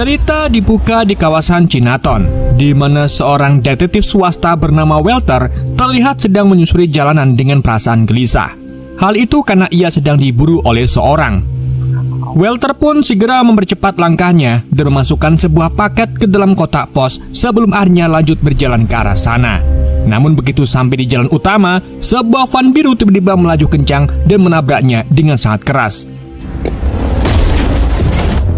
Cerita dibuka di kawasan Cinaton, di mana seorang detektif swasta bernama Walter terlihat sedang menyusuri jalanan dengan perasaan gelisah. Hal itu karena ia sedang diburu oleh seorang. Walter pun segera mempercepat langkahnya dan memasukkan sebuah paket ke dalam kotak pos sebelum akhirnya lanjut berjalan ke arah sana. Namun begitu sampai di jalan utama, sebuah van biru tiba-tiba melaju kencang dan menabraknya dengan sangat keras.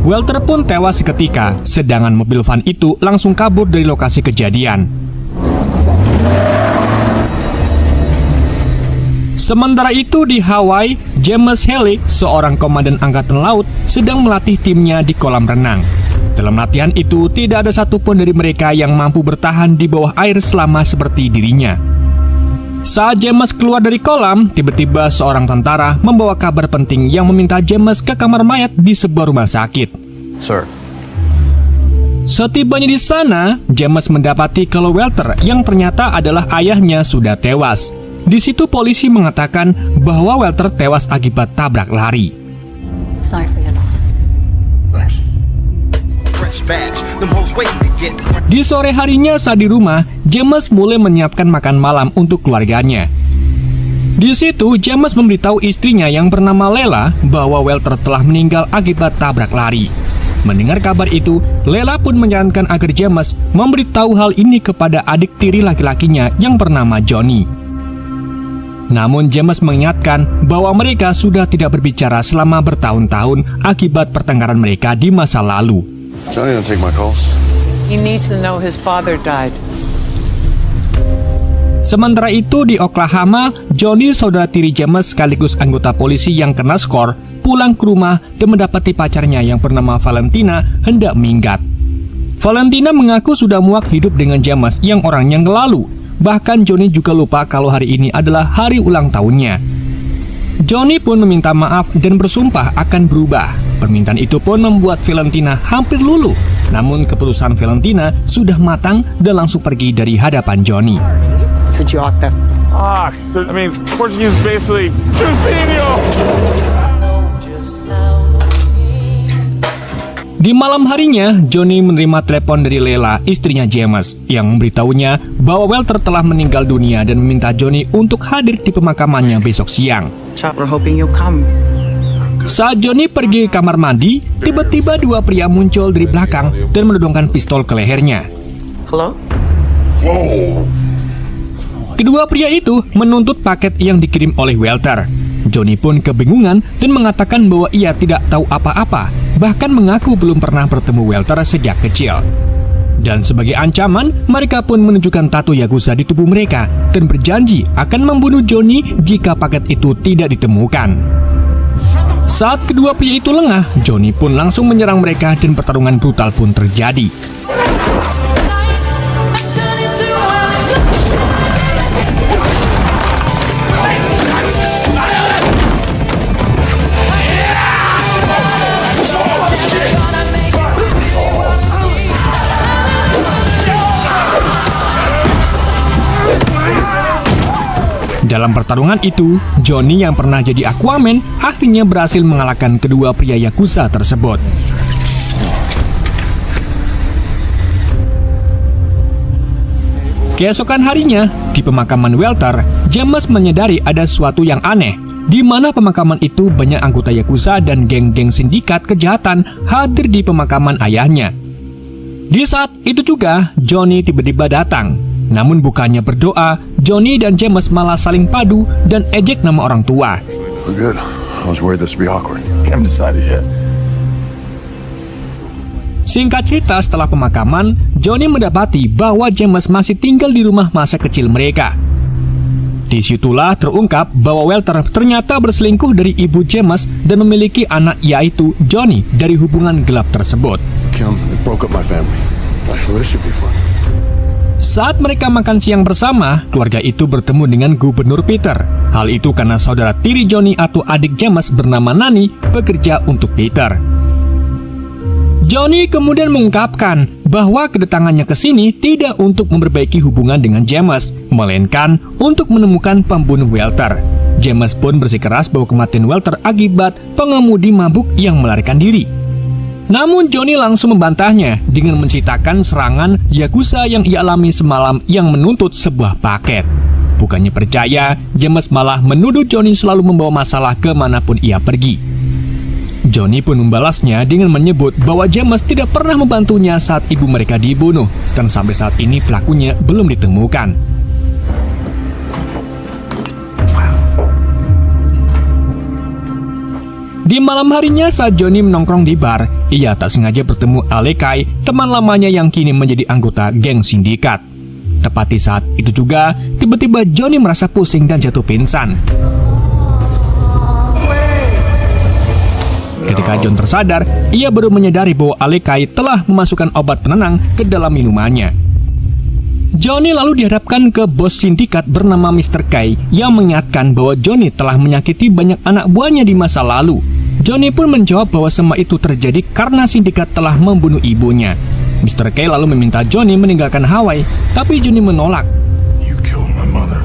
Walter pun tewas seketika, sedangkan mobil van itu langsung kabur dari lokasi kejadian. Sementara itu di Hawaii, James Haley, seorang komandan angkatan laut, sedang melatih timnya di kolam renang. Dalam latihan itu, tidak ada satupun dari mereka yang mampu bertahan di bawah air selama seperti dirinya. Saat James keluar dari kolam, tiba-tiba seorang tentara membawa kabar penting yang meminta James ke kamar mayat di sebuah rumah sakit. Sir. Setibanya di sana, James mendapati kalau Walter yang ternyata adalah ayahnya sudah tewas. Di situ polisi mengatakan bahwa Walter tewas akibat tabrak lari. Sorry for your loss. Di sore harinya saat di rumah, James mulai menyiapkan makan malam untuk keluarganya. Di situ, James memberitahu istrinya yang bernama Lela bahwa Walter telah meninggal akibat tabrak lari. Mendengar kabar itu, Lela pun menyarankan agar James memberitahu hal ini kepada adik tiri laki-lakinya yang bernama Johnny. Namun James mengingatkan bahwa mereka sudah tidak berbicara selama bertahun-tahun akibat pertengkaran mereka di masa lalu. Johnny don't take my calls. He needs to know his father died. Sementara itu di Oklahoma, Johnny, saudara tiri James sekaligus anggota polisi yang kena skor, pulang ke rumah dan mendapati pacarnya yang bernama Valentina hendak minggat. Valentina mengaku sudah muak hidup dengan James yang orangnya ngelalu. Bahkan Johnny juga lupa kalau hari ini adalah hari ulang tahunnya. Johnny pun meminta maaf dan bersumpah akan berubah. Permintaan itu pun membuat Valentina hampir luluh. Namun keputusan Valentina sudah matang dan langsung pergi dari hadapan Johnny. Idiota. Portuguese is basically Chusinho. Di malam harinya, Johnny menerima telepon dari Lela, istrinya James, yang memberitahunya bahwa Walter telah meninggal dunia dan meminta Johnny untuk hadir di pemakamannya besok siang. We're hoping you'll come. Saat Johnny pergi ke kamar mandi, tiba-tiba dua pria muncul dari belakang dan menodongkan pistol ke lehernya. Hello? Kedua pria itu menuntut paket yang dikirim oleh Walter. Johnny pun kebingungan dan mengatakan bahwa ia tidak tahu apa-apa, bahkan mengaku belum pernah bertemu Walter sejak kecil. Dan sebagai ancaman, mereka pun menunjukkan tato Yakuza di tubuh mereka dan berjanji akan membunuh Johnny jika paket itu tidak ditemukan. Saat kedua pria itu lengah, Johnny pun langsung menyerang mereka dan pertarungan brutal pun terjadi. Dalam pertarungan itu, Johnny yang pernah jadi Aquaman akhirnya berhasil mengalahkan kedua pria Yakuza tersebut. Keesokan harinya, di pemakaman Walter, James menyadari ada sesuatu yang aneh, di mana pemakaman itu banyak anggota Yakuza dan geng-geng sindikat kejahatan hadir di pemakaman ayahnya. Di saat itu juga, Johnny tiba-tiba datang. Namun bukannya berdoa, Johnny dan James malah saling padu dan ejek nama orang tua. We're good. I was worried this would be awkward. Haven't decided yet. Singkat cerita, setelah pemakaman, Johnny mendapati bahwa James masih tinggal di rumah masa kecil mereka. Disitulah terungkap bahwa Walter ternyata berselingkuh dari ibu James dan memiliki anak, yaitu Johnny, dari hubungan gelap tersebut. Kim, it broke up my family. This should be fun. Saat mereka makan siang bersama, keluarga itu bertemu dengan Gubernur Peter. Hal itu karena saudara tiri Johnny atau adik James bernama Nani bekerja untuk Peter. Johnny kemudian mengungkapkan bahwa kedatangannya ke sini tidak untuk memperbaiki hubungan dengan James, melainkan untuk menemukan pembunuh Walter. James pun bersikeras bahwa kematian Walter akibat pengemudi mabuk yang melarikan diri. Namun Johnny langsung membantahnya dengan menceritakan serangan Yakuza yang ia alami semalam yang menuntut sebuah paket. Bukannya percaya, James malah menuduh Johnny selalu membawa masalah kemanapun ia pergi. Johnny pun membalasnya dengan menyebut bahwa James tidak pernah membantunya saat ibu mereka dibunuh, dan sampai saat ini pelakunya belum ditemukan. Di malam harinya saat Johnny menongkrong di bar, ia tak sengaja bertemu Alekai, teman lamanya yang kini menjadi anggota geng sindikat. Tepat di saat itu juga, tiba-tiba Johnny merasa pusing dan jatuh pingsan. Ketika John tersadar, ia baru menyadari bahwa Alekai telah memasukkan obat penenang ke dalam minumannya. Johnny lalu dihadapkan ke bos sindikat bernama Mr. K yang mengingatkan bahwa Johnny telah menyakiti banyak anak buahnya di masa lalu. Johnny pun menjawab bahwa semua itu terjadi karena sindikat telah membunuh ibunya. Mr. K lalu meminta Johnny meninggalkan Hawaii, tapi Johnny menolak. You killed my mother.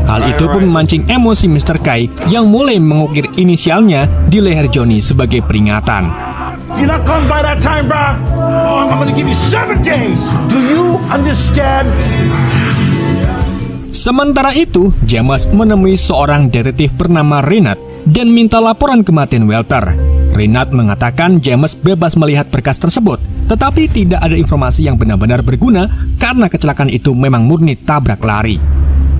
Hal itu pun memancing emosi Mr. K yang mulai mengukir inisialnya di leher Johnny sebagai peringatan. If you're not coming by that time, bro, I'm gonna give you 7 days. Do you understand? Sementara itu, James menemui seorang detektif bernama Renat dan minta laporan kematian Walter. Renat mengatakan James bebas melihat berkas tersebut, tetapi tidak ada informasi yang benar-benar berguna karena kecelakaan itu memang murni tabrak lari.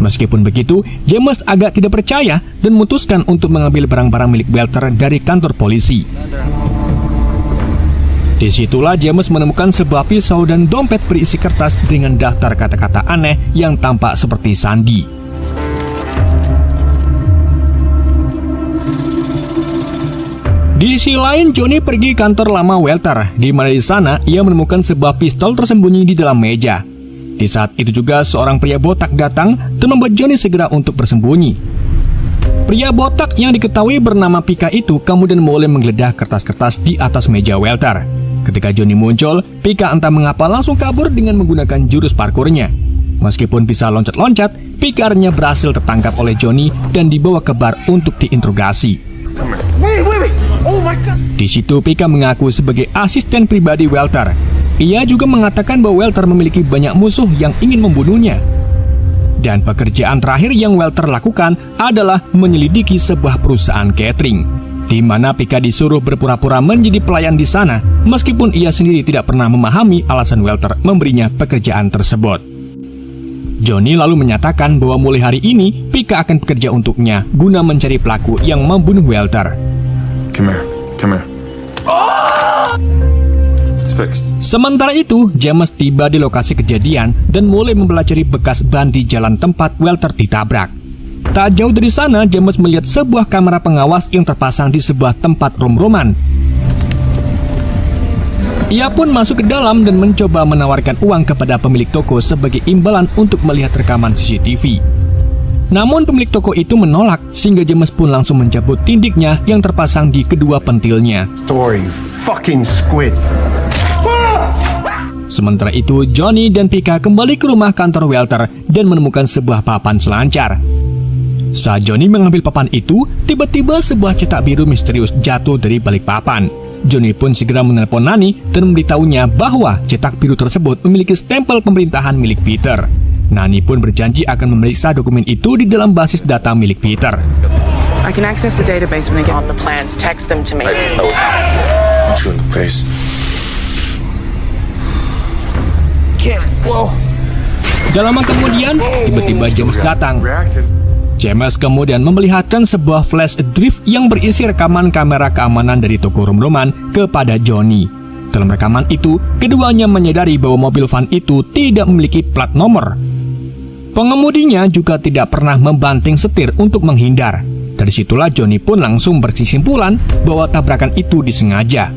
Meskipun begitu, James agak tidak percaya dan memutuskan untuk mengambil barang-barang milik Walter dari kantor polisi. Disitulah James menemukan sebuah pisau dan dompet berisi kertas dengan daftar kata-kata aneh yang tampak seperti sandi. Di sisi lain, Johnny pergi kantor lama Walter, di mana di sana ia menemukan sebuah pistol tersembunyi di dalam meja. Di saat itu juga seorang pria botak datang dan membuat Johnny segera untuk bersembunyi. Pria botak yang diketahui bernama Pika itu kemudian mulai menggeledah kertas-kertas di atas meja Walter. Ketika Johnny muncul, Pika entah mengapa langsung kabur dengan menggunakan jurus parkurnya. Meskipun bisa loncat-loncat, Pika akhirnya berhasil tertangkap oleh Johnny dan dibawa ke bar untuk diinterogasi. Oh my God. Di situ Pika mengaku sebagai asisten pribadi Walter. Ia juga mengatakan bahwa Walter memiliki banyak musuh yang ingin membunuhnya. Dan pekerjaan terakhir yang Walter lakukan adalah menyelidiki sebuah perusahaan catering, di mana Pika disuruh berpura-pura menjadi pelayan di sana, meskipun ia sendiri tidak pernah memahami alasan Walter memberinya pekerjaan tersebut. Johnny lalu menyatakan bahwa mulai hari ini Pika akan bekerja untuknya guna mencari pelaku yang membunuh Walter. Come here. It's fixed. Sementara itu, James tiba di lokasi kejadian dan mulai mempelajari bekas ban di jalan tempat Walter ditabrak. Tak jauh dari sana, James melihat sebuah kamera pengawas yang terpasang di sebuah tempat rom-roman. Ia pun masuk ke dalam dan mencoba menawarkan uang kepada pemilik toko sebagai imbalan untuk melihat rekaman CCTV. Namun pemilik toko itu menolak, sehingga James pun langsung mencabut tindiknya yang terpasang di kedua pentilnya. Story, you fucking squid. Sementara itu, Johnny dan Pika kembali ke rumah kantor Walter dan menemukan sebuah papan selancar. Saat Johnny mengambil papan itu, tiba-tiba sebuah cetak biru misterius jatuh dari balik papan. Johnny pun segera menelepon Nani dan memberitahunya bahwa cetak biru tersebut memiliki stempel pemerintahan milik Peter. Nani pun berjanji akan memeriksa dokumen itu di dalam basis data milik Peter. I can access the database when I get On the plans, text them to me. Punch you in the face. Dalam kemudian, tiba-tiba James datang. Reacted. James kemudian memperlihatkan sebuah flash drive yang berisi rekaman kamera keamanan dari toko rom-roman kepada Johnny. Dalam rekaman itu, keduanya menyadari bahwa mobil van itu tidak memiliki plat nomor. Pengemudinya juga tidak pernah membanting setir untuk menghindar. Dari situlah Johnny pun langsung berkesimpulan bahwa tabrakan itu disengaja.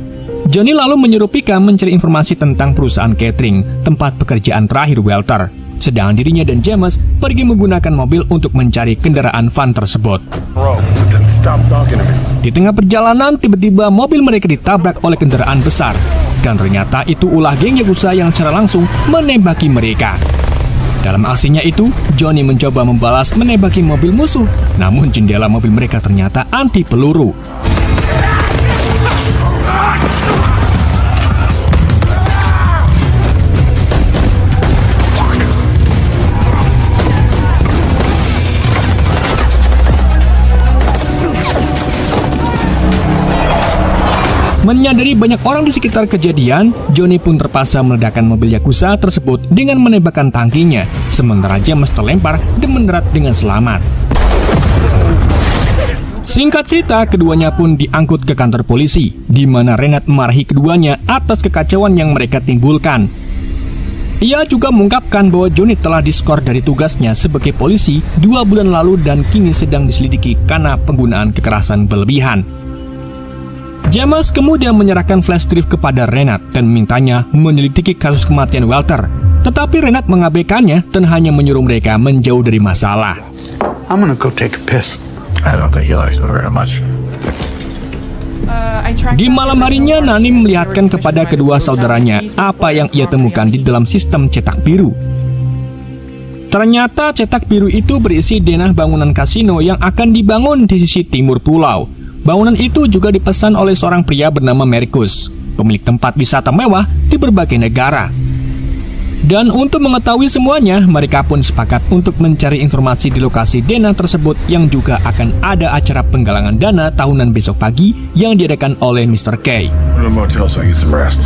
Johnny lalu menyuruh Pika mencari informasi tentang perusahaan catering, tempat pekerjaan terakhir Walter. Sedang dirinya dan James pergi menggunakan mobil untuk mencari kendaraan van tersebut. Bro, stop talking to me. Di tengah perjalanan, tiba-tiba mobil mereka ditabrak oleh kendaraan besar. Dan ternyata itu ulah geng Yakuza yang secara langsung menembaki mereka. Dalam aksinya itu, Johnny mencoba membalas menembaki mobil musuh. Namun jendela mobil mereka ternyata anti peluru. Menyadari banyak orang di sekitar kejadian, Johnny pun terpaksa meledakkan mobil Yakuza tersebut dengan menembakkan tangkinya, sementara James terlempar dan mendarat dengan selamat. Singkat cerita, keduanya pun diangkut ke kantor polisi, di mana Renat memarahi keduanya atas kekacauan yang mereka timbulkan. Ia juga mengungkapkan bahwa Johnny telah diskor dari tugasnya sebagai polisi 2 bulan lalu dan kini sedang diselidiki karena penggunaan kekerasan berlebihan. James kemudian menyerahkan flash drive kepada Renat dan memintanya menyelidiki kasus kematian Walter. Tetapi Renat mengabaikannya dan hanya menyuruh mereka menjauh dari masalah. I'm gonna go take a piss. I don't think he likes me very much. Di malam harinya, Nani melihatkan kepada kedua saudaranya apa yang ia temukan di dalam sistem cetak biru. Ternyata cetak biru itu berisi denah bangunan kasino yang akan dibangun di sisi timur pulau. Bangunan itu juga dipesan oleh seorang pria bernama Marcus, pemilik tempat wisata mewah di berbagai negara. Dan untuk mengetahui semuanya, mereka pun sepakat untuk mencari informasi di lokasi denah tersebut yang juga akan ada acara penggalangan dana tahunan besok pagi yang diadakan oleh Mr. K. Go to the motel so I get some rest.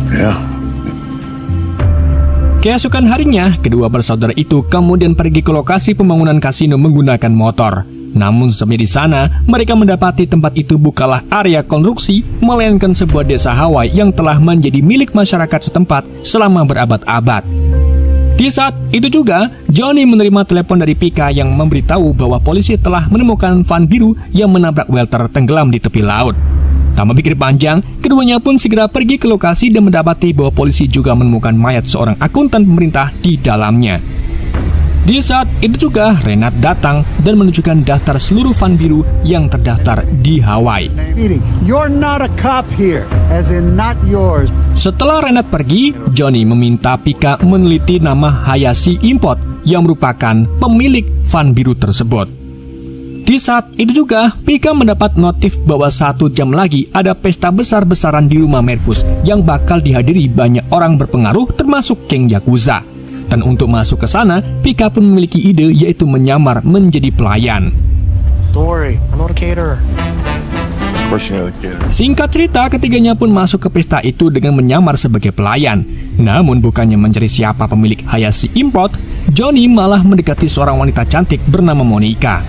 Yeah. Keesokan harinya, kedua bersaudara itu kemudian pergi ke lokasi pembangunan kasino menggunakan motor. Namun sampai di sana, mereka mendapati tempat itu bukanlah area konstruksi, melainkan sebuah desa Hawaii yang telah menjadi milik masyarakat setempat selama berabad-abad. Di saat itu juga, Johnny menerima telepon dari Pika yang memberitahu bahwa polisi telah menemukan van biru yang menabrak Walter tenggelam di tepi laut. Tanpa pikir panjang, keduanya pun segera pergi ke lokasi dan mendapati bahwa polisi juga menemukan mayat seorang akuntan pemerintah di dalamnya. Di saat itu juga, Renat datang dan menunjukkan daftar seluruh van biru yang terdaftar di Hawaii. You're not a cop here, as in not yours. Setelah Renat pergi, Johnny meminta Pika meneliti nama Hayashi Import yang merupakan pemilik van biru tersebut. Di saat itu juga, Pika mendapat notif bahwa 1 jam lagi ada pesta besar-besaran di rumah Marcus yang bakal dihadiri banyak orang berpengaruh termasuk geng Yakuza. Dan untuk masuk ke sana, Pika pun memiliki ide, yaitu menyamar menjadi pelayan. Don't worry, I'm not a caterer. Of course you know the kid. Singkat cerita, ketiganya pun masuk ke pesta itu dengan menyamar sebagai pelayan. Namun bukannya mencari siapa pemilik Hayashi Import, Johnny malah mendekati seorang wanita cantik bernama Monica.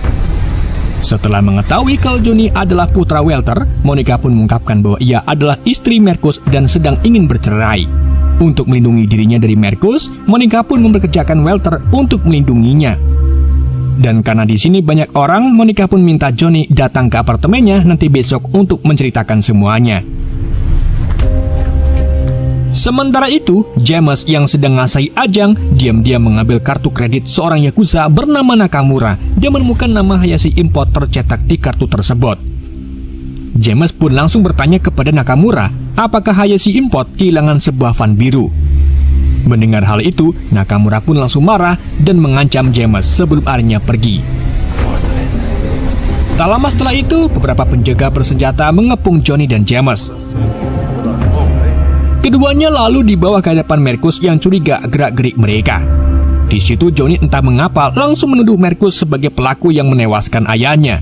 Setelah mengetahui kalau Johnny adalah putra Walter, Monica pun mengungkapkan bahwa ia adalah istri Marcus dan sedang ingin bercerai. Untuk melindungi dirinya dari Marcus, Monica pun mempekerjakan Walter untuk melindunginya. Dan karena di sini banyak orang, Monica pun minta Johnny datang ke apartemennya nanti besok untuk menceritakan semuanya. Sementara itu, James yang sedang ngasai ajang diam-diam mengambil kartu kredit seorang Yakuza bernama Nakamura dan menemukan nama Hayashi Import tercetak di kartu tersebut. James pun langsung bertanya kepada Nakamura, apakah Hayashi Import kehilangan sebuah van biru. Mendengar hal itu, Nakamura pun langsung marah dan mengancam James sebelum akhirnya pergi. Tak lama setelah itu, beberapa penjaga bersenjata mengepung Johnny dan James. Keduanya lalu dibawa ke hadapan Marcus yang curiga gerak-gerik mereka. Di situ Johnny entah mengapa langsung menuduh Marcus sebagai pelaku yang menewaskan ayahnya.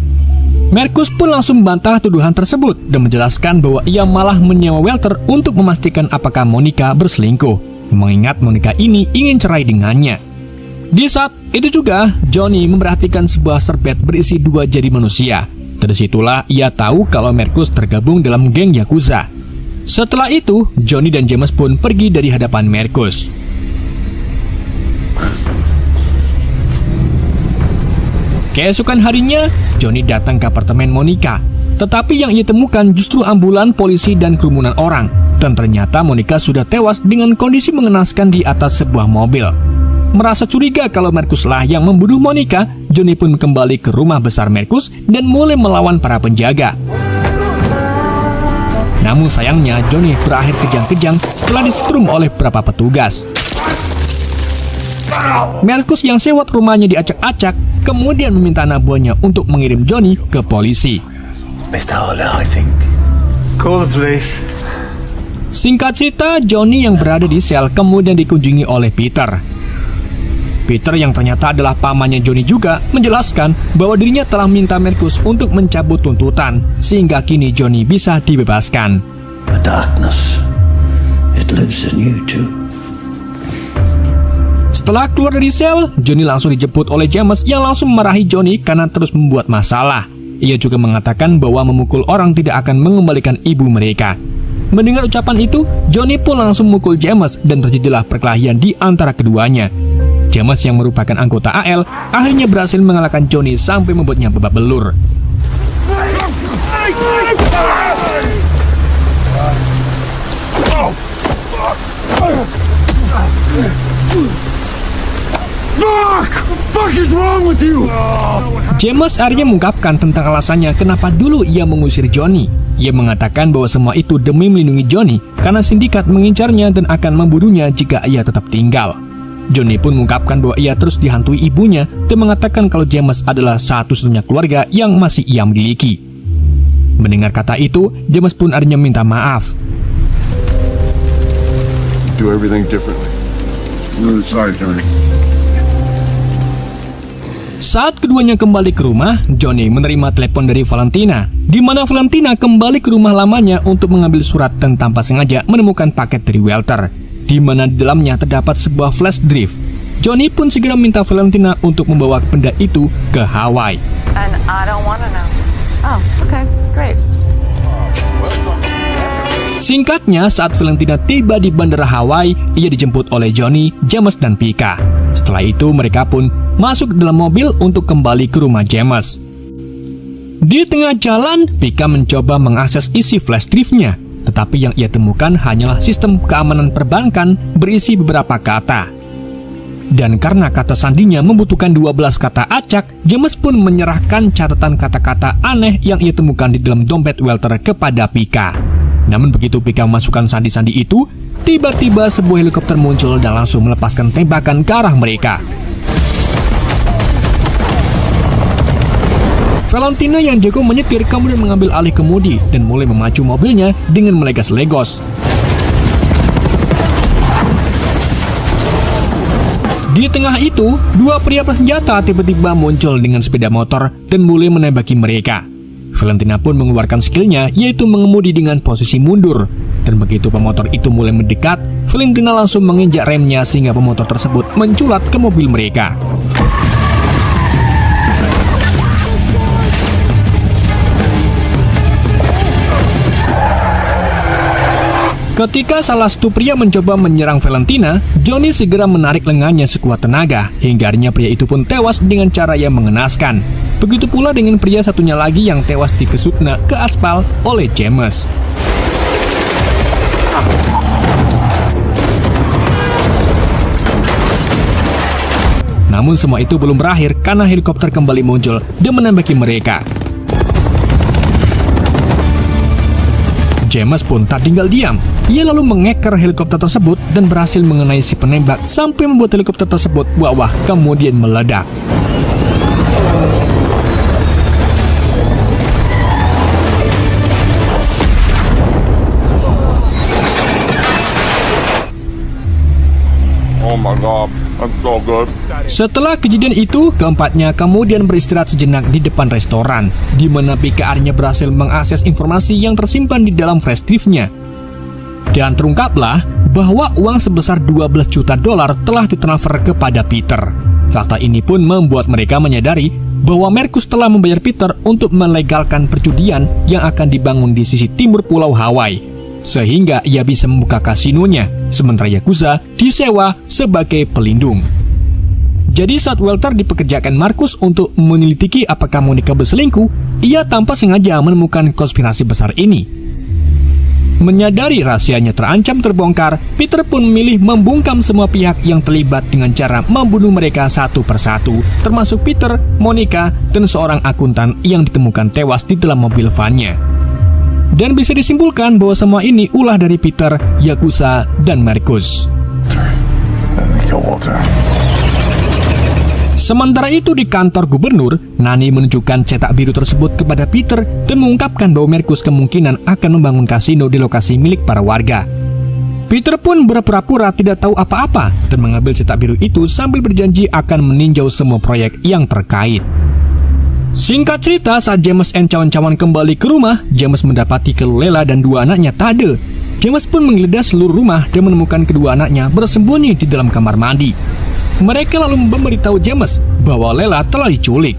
Marcus pun langsung membantah tuduhan tersebut dan menjelaskan bahwa ia malah menyewa Walter untuk memastikan apakah Monica berselingkuh, mengingat Monica ini ingin cerai dengannya. Di saat itu juga, Johnny memperhatikan sebuah serbet berisi 2 jari manusia. Dari situlah ia tahu kalau Marcus tergabung dalam geng Yakuza. Setelah itu, Johnny dan James pun pergi dari hadapan Marcus. Keesokan harinya, Johnny datang ke apartemen Monica. Tetapi yang ia temukan justru ambulan polisi dan kerumunan orang. Dan ternyata Monica sudah tewas dengan kondisi mengenaskan di atas sebuah mobil. Merasa curiga kalau Marcus lah yang membunuh Monica, Johnny pun kembali ke rumah besar Marcus dan mulai melawan para penjaga. Namun sayangnya, Johnny berakhir kejang-kejang setelah disetrum oleh beberapa petugas. Marcus yang sewot rumahnya diacak-acak, kemudian meminta anak buahnya untuk mengirim Johnny ke polisi. Mr. Holder, I think. Call the police. Singkat cerita, Johnny yang berada di sel kemudian dikunjungi oleh Peter. Peter yang ternyata adalah pamannya Johnny juga menjelaskan bahwa dirinya telah minta Marcus untuk mencabut tuntutan sehingga kini Johnny bisa dibebaskan. The darkness, it lives in you too. Setelah keluar dari sel, Johnny langsung dijemput oleh James yang langsung memarahi Johnny karena terus membuat masalah. Ia juga mengatakan bahwa memukul orang tidak akan mengembalikan ibu mereka. Mendengar ucapan itu, Johnny pun langsung memukul James dan terjadilah perkelahian di antara keduanya. James yang merupakan anggota AL akhirnya berhasil mengalahkan Johnny sampai membuatnya babak belur. Fuck is wrong with you? James akhirnya mengungkapkan tentang alasannya kenapa dulu ia mengusir Johnny. Ia mengatakan bahwa semua itu demi melindungi Johnny karena sindikat mengincarnya dan akan membunuhnya jika ia tetap tinggal. Johnny pun mengungkapkan bahwa ia terus dihantui ibunya dan mengatakan kalau James adalah satu-satunya keluarga yang masih ia miliki. Mendengar kata itu, James pun akhirnya minta maaf. Do everything differently. I'm really sorry, Johnny. Saat keduanya kembali ke rumah, Johnny menerima telepon dari Valentina, di mana Valentina kembali ke rumah lamanya untuk mengambil surat dan tanpa sengaja menemukan paket dari Walter, di mana di dalamnya terdapat sebuah flash drive. Johnny pun segera minta Valentina untuk membawa benda itu ke Hawaii. And I don't want to know. Oh, okay, great. Singkatnya, saat Valentina tiba di bandara Hawaii, ia dijemput oleh Johnny, James, dan Pika. Setelah itu, mereka pun masuk dalam mobil untuk kembali ke rumah James. Di tengah jalan, Pika mencoba mengakses isi flash drive-nya, tetapi yang ia temukan hanyalah sistem keamanan perbankan berisi beberapa kata. Dan karena kata sandinya membutuhkan 12 kata acak, James pun menyerahkan catatan kata-kata aneh yang ia temukan di dalam dompet Walter kepada Pika. Namun begitu Pika memasukkan sandi-sandi itu, tiba-tiba sebuah helikopter muncul dan langsung melepaskan tembakan ke arah mereka. Valentina yang jago menyetir kemudian mengambil alih kemudi dan mulai memacu mobilnya dengan melegas-legos. Di tengah itu, dua pria bersenjata tiba-tiba muncul dengan sepeda motor dan mulai menembaki mereka. Valentina pun mengeluarkan skillnya, yaitu mengemudi dengan posisi mundur. Dan begitu pemotor itu mulai mendekat, Valentina langsung menginjak remnya sehingga pemotor tersebut menculat ke mobil mereka. Ketika salah satu pria mencoba menyerang Valentina, Johnny segera menarik lengannya sekuat tenaga, hingga akhirnya pria itu pun tewas dengan cara yang mengenaskan. Begitu pula dengan pria satunya lagi yang tewas dikesutna ke aspal oleh James. Namun semua itu belum berakhir karena helikopter kembali muncul dan menembaki mereka. James pun tak tinggal diam. Ia lalu mengeker helikopter tersebut dan berhasil mengenai si penembak sampai membuat helikopter tersebut wah kemudian meledak. Oh my God, I'm so good. Setelah kejadian itu, keempatnya kemudian beristirahat sejenak di depan restoran, di mana Pika akhirnya berhasil mengakses informasi yang tersimpan di dalam flash drive-nya. Dan terungkaplah bahwa uang sebesar 12 juta dolar telah ditransfer kepada Peter. Fakta ini pun membuat mereka menyadari bahwa Marcus telah membayar Peter untuk melegalkan perjudian yang akan dibangun di sisi timur pulau Hawaii, sehingga ia bisa membuka kasinonya, sementara Yakuza disewa sebagai pelindung. Jadi saat Walter dipekerjakan Marcus untuk menyelidiki apakah Monica berselingkuh, ia tanpa sengaja menemukan konspirasi besar ini. Menyadari rahasianya terancam terbongkar, Peter pun memilih membungkam semua pihak yang terlibat dengan cara membunuh mereka satu persatu, termasuk Peter, Monica, dan seorang akuntan yang ditemukan tewas di dalam mobil van-nya. Dan bisa disimpulkan bahwa semua ini ulah dari Peter, Yakuza, dan Marcus. Sementara itu di kantor gubernur, Nani menunjukkan cetak biru tersebut kepada Peter dan mengungkapkan bahwa Marcus kemungkinan akan membangun kasino di lokasi milik para warga. Peter pun berpura-pura tidak tahu apa-apa dan mengambil cetak biru itu sambil berjanji akan meninjau semua proyek yang terkait. Singkat cerita, saat James dan kawan-kawan kembali ke rumah, James mendapati kalau Lela dan dua anaknya tak ada. James pun menggeledah seluruh rumah dan menemukan kedua anaknya bersembunyi di dalam kamar mandi. Mereka lalu memberitahu James bahwa Lela telah diculik.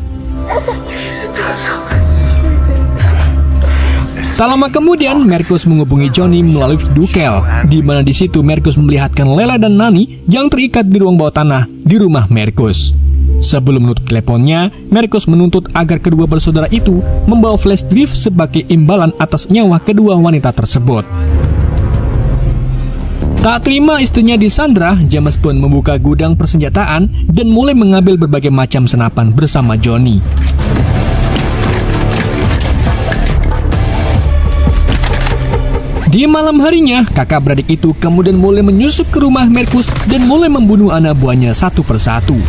Tak lama kemudian, Marcus menghubungi Johnny melalui video call, di mana di situ Marcus melihatkan Lela dan Nani yang terikat di ruang bawah tanah di rumah Marcus. Sebelum menutup teleponnya, Marcus menuntut agar kedua bersaudara itu membawa flash drive sebagai imbalan atas nyawa kedua wanita tersebut. Tak terima istrinya disandra, James pun membuka gudang persenjataan dan mulai mengambil berbagai macam senapan bersama Johnny. Di malam harinya, kakak beradik itu kemudian mulai menyusup ke rumah Marcus dan mulai membunuh anak buahnya satu persatu.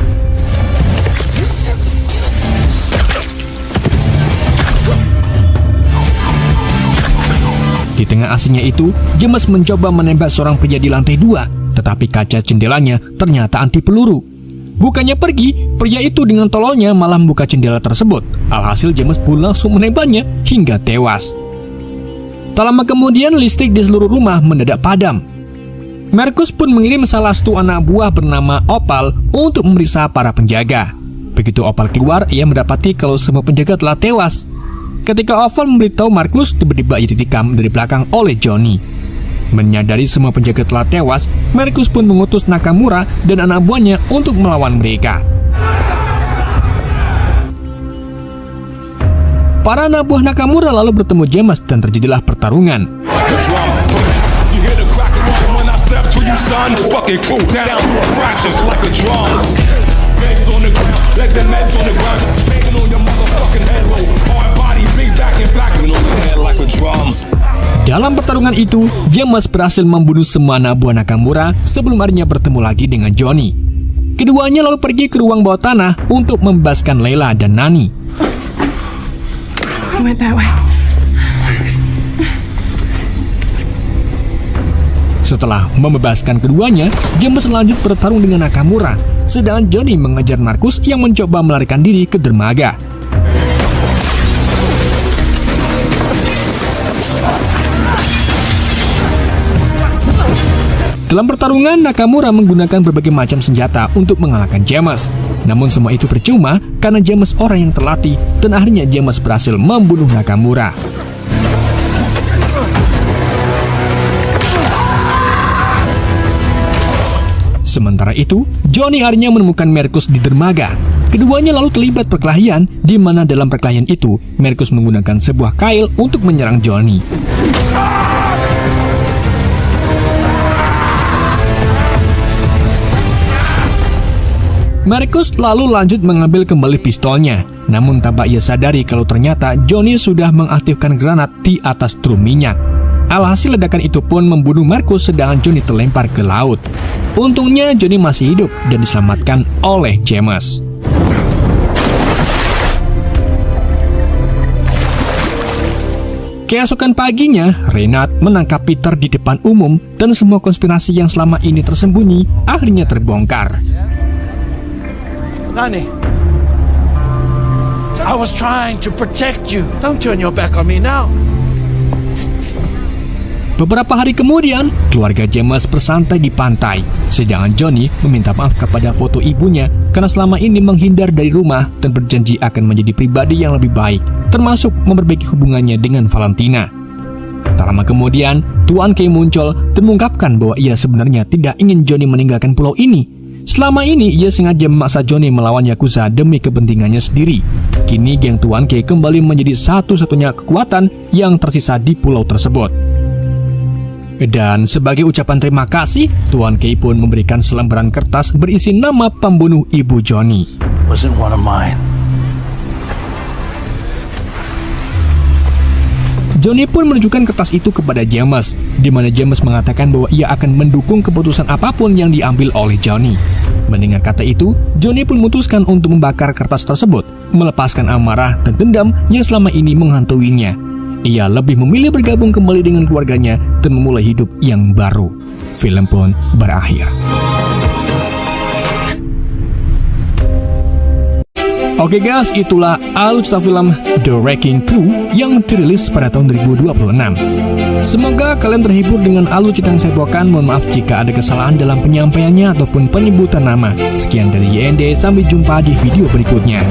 Di tengah aksinya itu, James mencoba menembak seorang pria di lantai 2, tetapi kaca jendelanya ternyata anti peluru. Bukannya pergi, pria itu dengan tololnya malah membuka jendela tersebut. Alhasil James pun langsung menembaknya hingga tewas. Tak lama kemudian, listrik di seluruh rumah mendadak padam. Marcus pun mengirim salah satu anak buah bernama Opal untuk memeriksa para penjaga. Begitu Opal keluar, ia mendapati kalau semua penjaga telah tewas. Ketika Opal memberitahu Marcus, tiba-tiba ia ditikam dari belakang oleh Johnny. Menyadari semua penjaga telah tewas, Marcus pun mengutus Nakamura dan anak buahnya untuk melawan mereka. Para anak buah Nakamura lalu bertemu James dan terjadilah pertarungan. Dalam pertarungan itu, James berhasil membunuh semua anak buah Nakamura sebelum akhirnya bertemu lagi dengan Johnny. Keduanya lalu pergi ke ruang bawah tanah untuk membebaskan Lela dan Nani. Went that way. Setelah membebaskan keduanya, James lanjut bertarung dengan Nakamura, sedangkan Johnny mengejar Marcus yang mencoba melarikan diri ke dermaga. Dalam pertarungan, Nakamura menggunakan berbagai macam senjata untuk mengalahkan James. Namun semua itu percuma karena James orang yang terlatih dan akhirnya James berhasil membunuh Nakamura. Sementara itu, Johnny akhirnya menemukan Marcus di dermaga. Keduanya lalu terlibat perkelahian, di mana dalam perkelahian itu, Marcus menggunakan sebuah kail untuk menyerang Johnny. Marcus lalu lanjut mengambil kembali pistolnya, namun tanpa ia sadari kalau ternyata Johnny sudah mengaktifkan granat di atas drum minyak. Alhasil ledakan itu pun membunuh Marcus sedangkan Johnny terlempar ke laut. Untungnya Johnny masih hidup dan diselamatkan oleh James. Keesokan paginya, Renard menangkap Peter di depan umum dan semua konspirasi yang selama ini tersembunyi akhirnya terbongkar. Nani, I was trying to protect you. Don't turn your back on me now. Beberapa hari kemudian, keluarga James bersantai di pantai, sedangkan Johnny meminta maaf kepada foto ibunya karena selama ini menghindar dari rumah dan berjanji akan menjadi pribadi yang lebih baik, termasuk memperbaiki hubungannya dengan Valentina. Tak lama kemudian, Tuan Kei muncul dan mengungkapkan bahwa ia sebenarnya tidak ingin Johnny meninggalkan pulau ini. Selama ini, ia sengaja memaksa Johnny melawan Yakuza demi kepentingannya sendiri. Kini, geng Tuan Kei kembali menjadi satu-satunya kekuatan yang tersisa di pulau tersebut. Dan sebagai ucapan terima kasih, Tuan Kei pun memberikan selembaran kertas berisi nama pembunuh ibu Johnny. Wasn't one of mine. Johnny pun menunjukkan kertas itu kepada James, di mana James mengatakan bahwa ia akan mendukung keputusan apapun yang diambil oleh Johnny. Mendengar kata itu, Johnny pun memutuskan untuk membakar kertas tersebut, melepaskan amarah dan dendam yang selama ini menghantuinya. ia lebih memilih bergabung kembali dengan keluarganya dan memulai hidup yang baru. Film pun berakhir. Oke guys, itulah alur cerita film The Wrecking Crew yang dirilis pada tahun 2026. Semoga kalian terhibur dengan alur cerita yang saya bawakan. Mohon maaf jika ada kesalahan dalam penyampaiannya ataupun penyebutan nama. Sekian dari YND, sampai jumpa di video berikutnya.